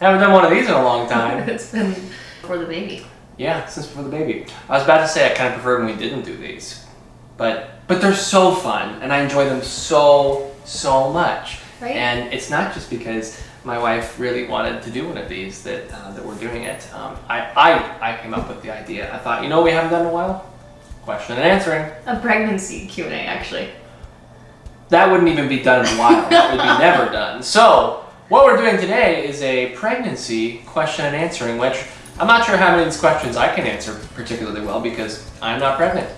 Haven't done one of these in a long time. It's been before the baby. Yeah, since before the baby. I was about to say I kind of preferred when we didn't do these. But they're so fun, and I enjoy them so much. Right? And it's not just because my wife really wanted to do one of these that we're doing it. I came up with the idea. I thought, you know what we haven't done in a while? Question and answering. A pregnancy Q&A, actually. That wouldn't even be done in a while. That would be never done. So what we're doing today is a pregnancy question and answering, which I'm not sure how many of these questions I can answer particularly well because I'm not pregnant.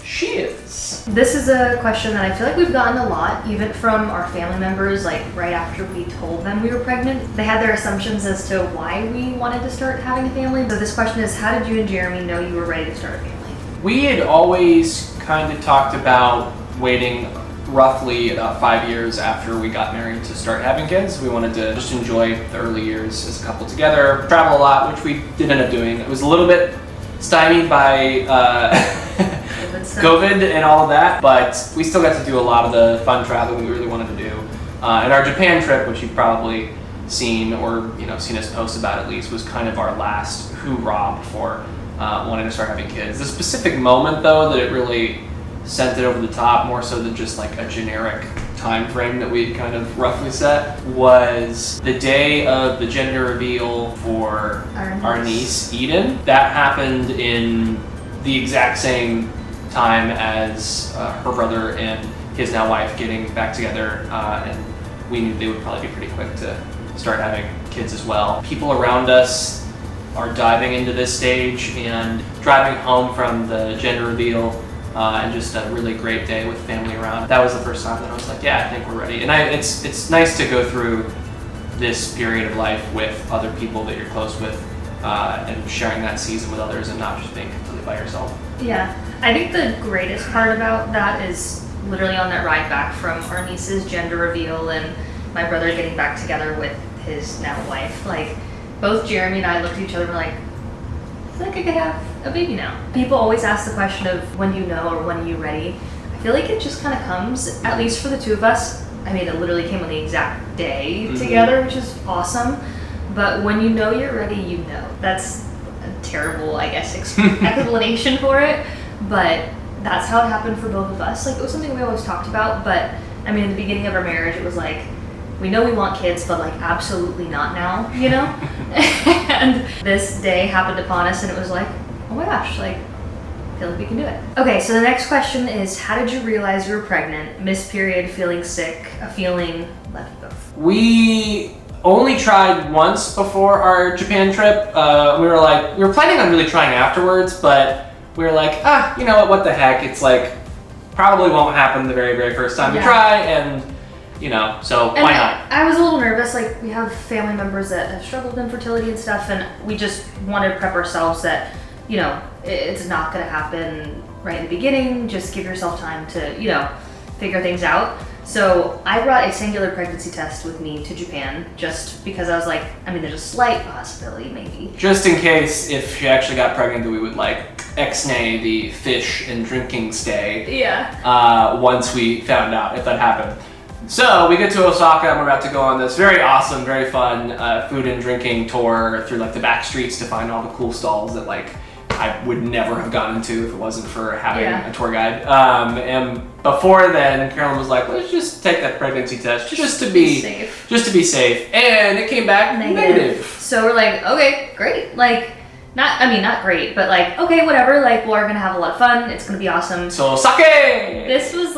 She is. This is a question that I feel like we've gotten a lot, even from our family members, like right after we told them we were pregnant. They had their assumptions as to why we wanted to start having a family. So this question is, how did you and Jeremy know you were ready to start a family? We had always kind of talked about waiting roughly about 5 years after we got married to start having kids. We wanted to just enjoy the early years as a couple together, travel a lot, which we did end up doing. It was a little bit stymied by COVID and all of that, but we still got to do a lot of the fun traveling we really wanted to do. And our Japan trip, which you've probably seen or seen us post about at least, was kind of our last hoorah before wanting to start having kids. The specific moment though that it really sent it over the top, more so than just like a generic time frame that we'd kind of roughly set, was the day of the gender reveal for our niece Eden. That happened in the exact same time as her brother and his now wife getting back together, and we knew they would probably be pretty quick to start having kids as well. People around us are diving into this stage and driving home from the gender reveal and just a really great day with family around. That was the first time that I was like, yeah, I think we're ready. And it's nice to go through this period of life with other people that you're close with and sharing that season with others and not just being completely by yourself. Yeah, I think the greatest part about that is literally on that ride back from our niece's gender reveal and my brother getting back together with his now wife. Like, both Jeremy and I looked at each other and were like, I feel like I could have a baby now. People always ask the question of when you know or when are you ready. I feel like it just kind of comes, at least for the two of us. I mean, it literally came on the exact day together, which is awesome. But when you know you're ready, you know. That's a terrible, I guess, explanation for it. But that's how it happened for both of us. Like, it was something we always talked about. But, I mean, in the beginning of our marriage, it was like, we know we want kids, but like absolutely not now, And this day happened upon us and it was like, oh my gosh, like, I feel like we can do it. Okay, so the next question is, how did you realize you were pregnant, missed period, feeling sick, a feeling, left both? We only tried once before our Japan trip. We were planning on really trying afterwards, but we were like, you know what the heck, it's like, probably won't happen the very, very first time we try, and so why not? I was a little nervous. Like, we have family members that have struggled with infertility and stuff, and we just wanted to prep ourselves that, it's not going to happen right in the beginning. Just give yourself time to, figure things out. So I brought a singular pregnancy test with me to Japan just because I was like, there's a slight possibility maybe. Just in case if she actually got pregnant that we would ex-nay the fish and drinking stay. Yeah. Once we found out if that happened. So we get to Osaka and we're about to go on this very awesome, very fun food and drinking tour through the back streets to find all the cool stalls that I would never have gone into if it wasn't for having a tour guide. And before then, Carolyn was like, let's just take that pregnancy test just to be safe. Just to be safe. And it came back negative. So we're like, okay, great. Not great, but okay, whatever. We're gonna have a lot of fun. It's gonna be awesome. So sake! This was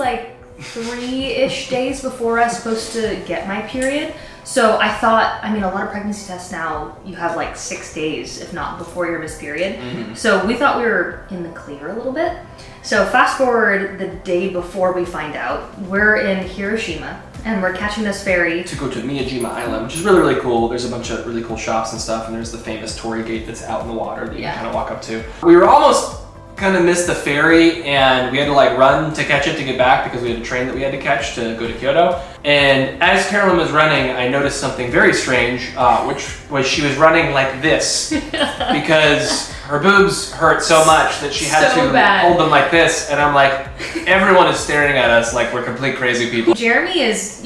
3-ish days before I was supposed to get my period. So I thought, a lot of pregnancy tests now, you have 6 days, if not before your missed period. Mm-hmm. So we thought we were in the clear a little bit. So fast forward the day before we find out, we're in Hiroshima and we're catching this ferry. To go to Miyajima Island, which is really, really cool. There's a bunch of really cool shops and stuff, and there's the famous torii gate that's out in the water that you can kind of walk up to. We were almost kind of missed the ferry, and we had to like run to catch it to get back because we had a train that we had to catch to go to Kyoto. And as Carolyn was running, I noticed something very strange, which was she was running like this because her boobs hurt so much that she had to hold them like this. And I'm like, everyone is staring at us like we're complete crazy people. Jeremy is,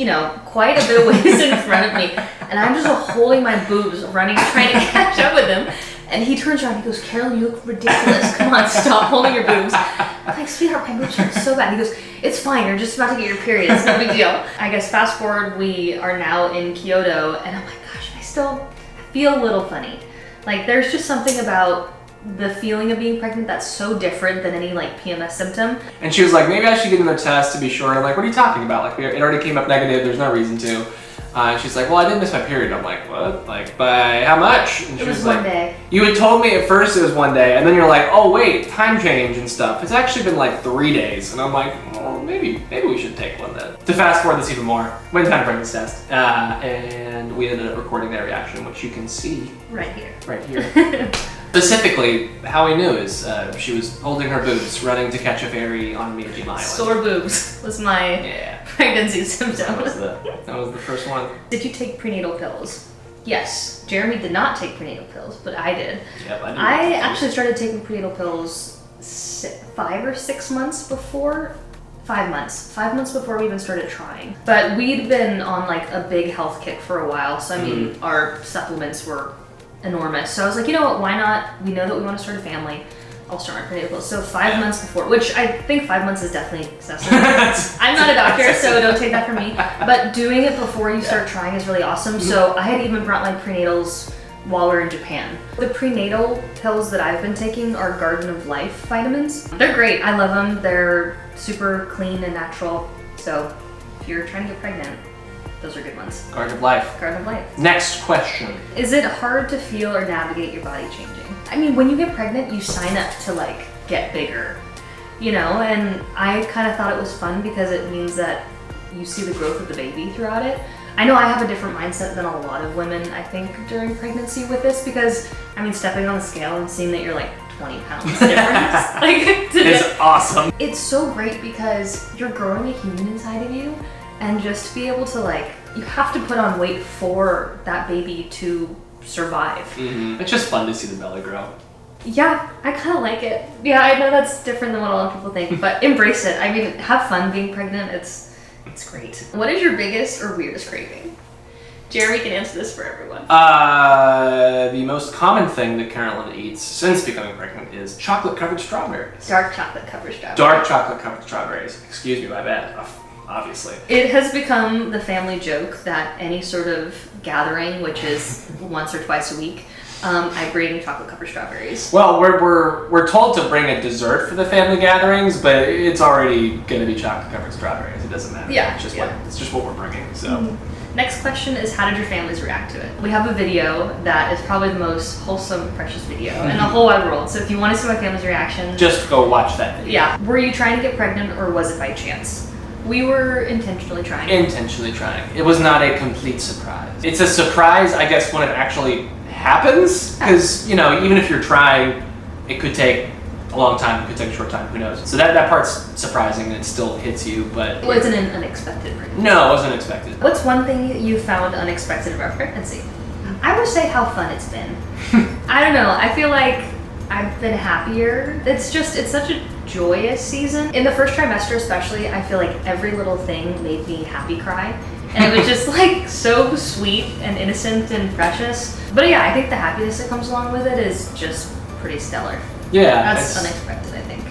quite a bit of ways in front of me, and I'm just holding my boobs, running, trying to catch up with him. And he turns around and he goes, "Carolyn, you look ridiculous. Come on, stop holding your boobs." I'm like, "Sweetheart, my boobs hurt so bad." He goes, "It's fine. You're just about to get your period. It's no big deal." I guess fast forward, we are now in Kyoto, and I'm like, gosh, I still feel a little funny. Like, there's just something about the feeling of being pregnant that's so different than any like PMS symptom. And she was like, "Maybe I should get another test to be sure." And I'm like, "What are you talking about? Like, it already came up negative. There's no reason to." And she's like, "Well, I did miss my period." I'm like, "What? Like, by how much?" And it was one day. You had told me at first it was one day, and then you're like, "Oh wait, time change and stuff. It's actually been like 3 days." And I'm like, "Well, maybe we should take one then." To fast forward this even more, went to the pregnancy test, and we ended up recording that reaction, which you can see right here. Right here. Specifically, how we knew is she was holding her boobs, running to catch a ferry on Miyajima Island. Sore boobs was my pregnancy symptom. That was the first one. Did you take prenatal pills? Yes. Jeremy did not take prenatal pills, but I did. Yep, I did. I actually started taking prenatal pills 5 or 6 months before. 5 months. 5 months before we even started trying. But we'd been on like a big health kick for a while, so I mean, our supplements were enormous. So I was like, you know what, why not? We know that we want to start a family. I'll start my prenatal pills. So 5 months before, which I think 5 months is definitely excessive. I'm not a doctor, so don't take that from me. But doing it before you start trying is really awesome. So I had even brought like prenatals while we were in Japan. The prenatal pills that I've been taking are Garden of Life vitamins. They're great. I love them. They're super clean and natural. So if you're trying to get pregnant, those are good ones. Garden of Life. Garden of Life. Next question. Is it hard to feel or navigate your body changing? I mean, when you get pregnant, you sign up to like get bigger, and I kind of thought it was fun because it means that you see the growth of the baby throughout it. I know I have a different mindset than a lot of women, I think, during pregnancy with this because, I mean, stepping on the scale and seeing that you're like 20 pounds difference. It's awesome. It's so great because you're growing a human inside of you, and just to be able to you have to put on weight for that baby to survive. Mm-hmm. It's just fun to see the belly grow. Yeah, I kind of like it. Yeah, I know that's different than what a lot of people think, but embrace it. I mean, have fun being pregnant. It's great. What is your biggest or weirdest craving? Jeremy can answer this for everyone. The most common thing that Carolyn eats since becoming pregnant is chocolate-covered strawberries. Dark chocolate-covered strawberries. Dark chocolate-covered strawberries. Excuse me, my bad. Obviously. It has become the family joke that any sort of gathering, which is once or twice a week, I bring chocolate-covered strawberries. Well, we're told to bring a dessert for the family gatherings, but it's already going to be chocolate-covered strawberries. It doesn't matter. Yeah. It's just what we're bringing. So. Mm-hmm. Next question is, how did your families react to it? We have a video that is probably the most wholesome, precious video in the whole wide world. So if you want to see my family's reaction, just go watch that video. Yeah. Were you trying to get pregnant or was it by chance? We were intentionally trying. Intentionally trying. It was not a complete surprise. It's a surprise, I guess, when it actually happens. Because, even if you're trying, it could take a long time, it could take a short time, who knows. So that part's surprising and it still hits you, but... It wasn't an unexpected pregnancy. No, it wasn't unexpected. What's one thing you found unexpected about pregnancy? I would say how fun it's been. I don't know, I feel like I've been happier. It's such a joyous season. In the first trimester especially, I feel like every little thing made me happy cry. And it was just so sweet and innocent and precious. But yeah, I think the happiness that comes along with it is just pretty stellar. Yeah. That's unexpected, I think.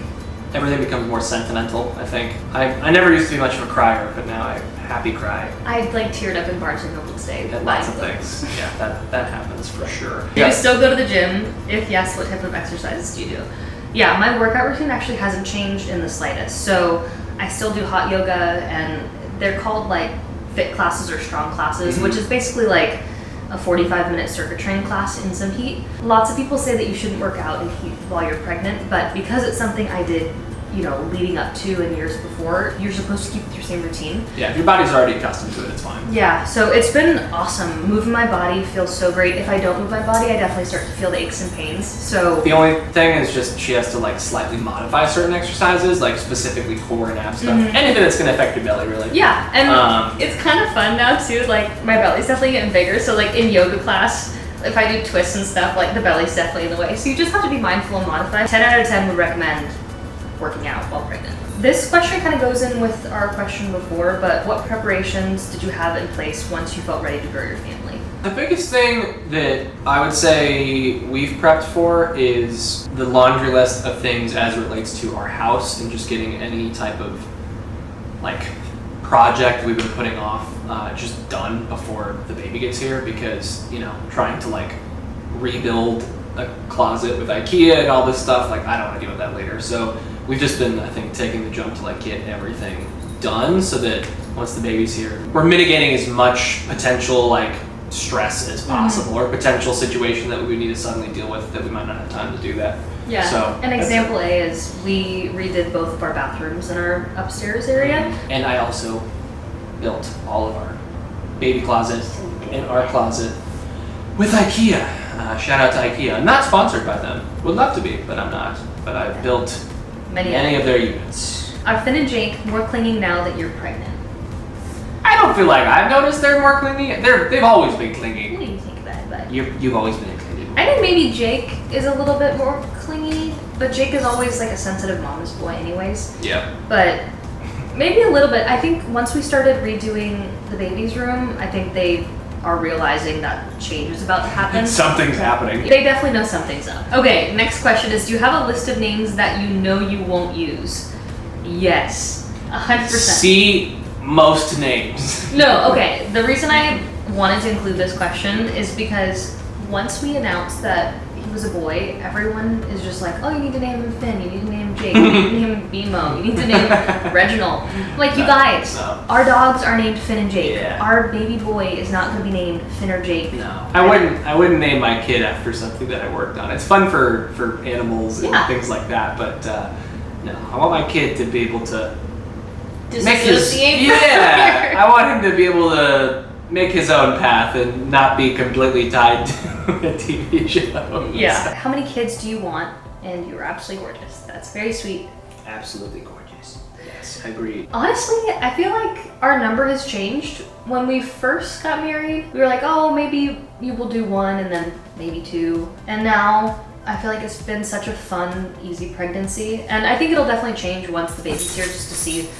Everything becomes more sentimental, I think. I never used to be much of a crier, but now I happy cry. I teared up in Barnes & Noble's day. At lots of things. Yeah, that happens for sure. Do you still go to the gym? If yes, what type of exercises do you do? Yeah, my workout routine actually hasn't changed in the slightest. So I still do hot yoga, and they're called fit classes or strong classes, which is basically a 45-minute circuit training class in some heat. Lots of people say that you shouldn't work out in heat while you're pregnant, but because it's something I did leading up to and years before, you're supposed to keep with your same routine. Yeah, if your body's already accustomed to it, it's fine. Yeah, so it's been awesome. Moving my body feels so great. If I don't move my body, I definitely start to feel the aches and pains. So the only thing is just she has to like slightly modify certain exercises, like specifically core and ab stuff. Anything that's gonna affect your belly, really. Yeah, and it's kind of fun now too. Like my belly's definitely getting bigger. So like in yoga class, if I do twists and stuff, like the belly's definitely in the way. So you just have to be mindful and modify. 10 out of 10 would recommend working out while pregnant. This question kind of goes in with our question before, but what preparations did you have in place once you felt ready to grow your family? The biggest thing that I would say we've prepped for is the laundry list of things as it relates to our house and just getting any type of like project we've been putting off just done before the baby gets here, because trying to like rebuild a closet with IKEA and all this stuff, like I don't want to deal with that later. So we've just been, I think, taking the jump to like get everything done so that once the baby's here, we're mitigating as much potential like stress as possible or potential situation that we would need to suddenly deal with that we might not have time to do that. Yeah, so an example A is we redid both of our bathrooms in our upstairs area. And I also built all of our baby closet and our closet with IKEA. Shout out to IKEA. I'm not sponsored by them. Would love to be, but I'm not. But I've built many of their units. Are Finn and Jake more clingy now that you're pregnant? I don't feel like I've noticed they're more clingy. They've always been clingy. What do you think about it, bud? You've always been a clingy. I think maybe Jake is a little bit more clingy, but Jake is always like a sensitive mama's boy anyways. Yeah. But maybe a little bit. I think once we started redoing the baby's room, I think they are realizing that change is about to happen. Something's happening. They definitely know something's up. Okay, next question is, do you have a list of names that you know you won't use? Yes, 100%. See most names. No, okay. The reason I wanted to include this question is because once we announced that he was a boy, everyone is just like, oh, you need to name him Finn, you need to name him Jake, you need to name him Bimo, you need to name him Reginald. Like, you guys, our dogs are named Finn and Jake. Yeah. Our baby boy is not going to be named Finn or Jake. No, I wouldn't name my kid after something that I worked on. It's fun for animals and things like that, but no, I want my kid to be able to make his I want him to be able to make his own path and not be completely tied to a TV show. Yeah. How many kids do you want? And you're absolutely gorgeous. That's very sweet. Absolutely gorgeous. Yes, agreed. Honestly, I feel like our number has changed. When we first got married, we were like, oh, maybe you will do one and then maybe two. And now I feel like it's been such a fun, easy pregnancy. And I think it'll definitely change once the baby's here, just to see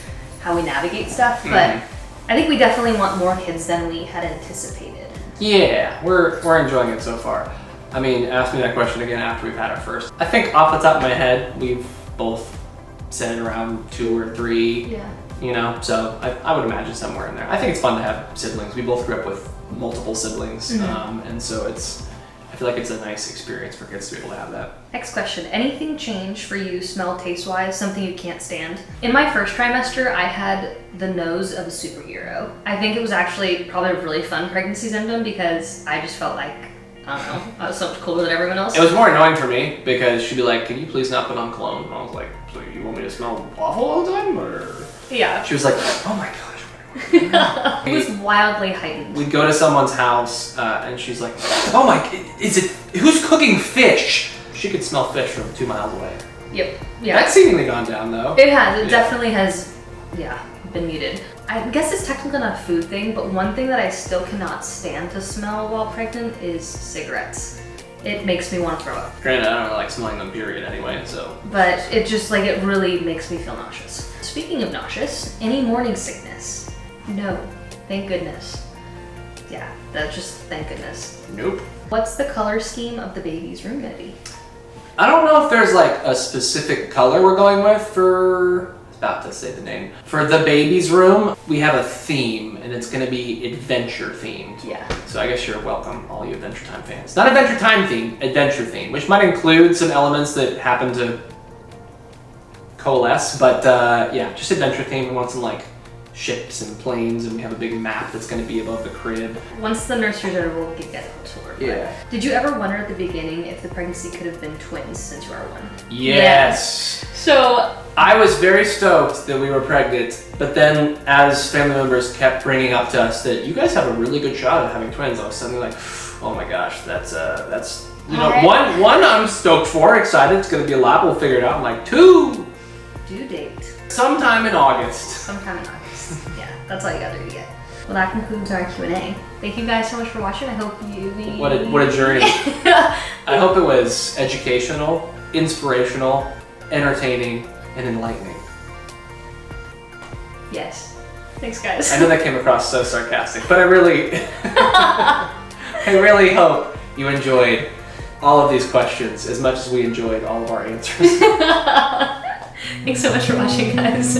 how we navigate stuff. But I think we definitely want more kids than we had anticipated. Yeah, we're enjoying it so far. I mean, ask me that question again after we've had our first. I think off the top of my head, we've both said around 2 or 3. Yeah. So I would imagine somewhere in there. I think it's fun to have siblings. We both grew up with multiple siblings, and so I feel like it's a nice experience for kids to be able to have that. Next question. Anything change for you smell, taste-wise? Something you can't stand? In my first trimester, I had the nose of a superhero. I think it was actually probably a really fun pregnancy symptom because I just felt like, I don't know, I was so much cooler than everyone else. It was more annoying for me because she'd be like, can you please not put on cologne? And I was like, so you want me to smell awful all the time? Or? Yeah. She was like, oh my gosh. It was wildly heightened. We'd go to someone's house and she's like, oh my, who's cooking fish? She could smell fish from 2 miles away. Yep. Yeah. That's seemingly gone down though. It has. It definitely has, been muted. I guess it's technically not a food thing, but one thing that I still cannot stand to smell while pregnant is cigarettes. It makes me want to throw up. Granted, I don't really like smelling them, period, anyway, so. But it just, it really makes me feel nauseous. Speaking of nauseous, any morning sickness? No. Thank goodness. Yeah, that's just thank goodness. Nope. What's the color scheme of the baby's room gonna be? I don't know if there's a specific color we're going with for, I was about to say the name. For the baby's room, we have a theme and it's gonna be adventure themed. Yeah. So I guess you're welcome, all you Adventure Time fans. Not Adventure Time theme, adventure theme, which might include some elements that happen to coalesce, but yeah, just adventure theme. We want some ships and planes, and we have a big map that's going to be above the crib. Once the nursery's over, we'll get that whole tour. But Yeah. did you ever wonder at the beginning if the pregnancy could have been twins since you are one? Yes. So I was very stoked that we were pregnant, but then as family members kept bringing up to us that you guys have a really good shot at having twins, I was suddenly like, oh my gosh, that's you know, one I'm stoked for, excited, it's gonna be a lot, we'll figure it out. I'm like, 2 due date. sometime in August. Sometime in August. Yeah, that's all you gotta do yet. Well, that concludes our Q&A. Thank you guys so much for watching. I hope What a journey. I hope it was educational, inspirational, entertaining, and enlightening. Yes. Thanks, guys. I know that came across so sarcastic, but I really hope you enjoyed all of these questions as much as we enjoyed all of our answers. Thanks so much for watching, guys.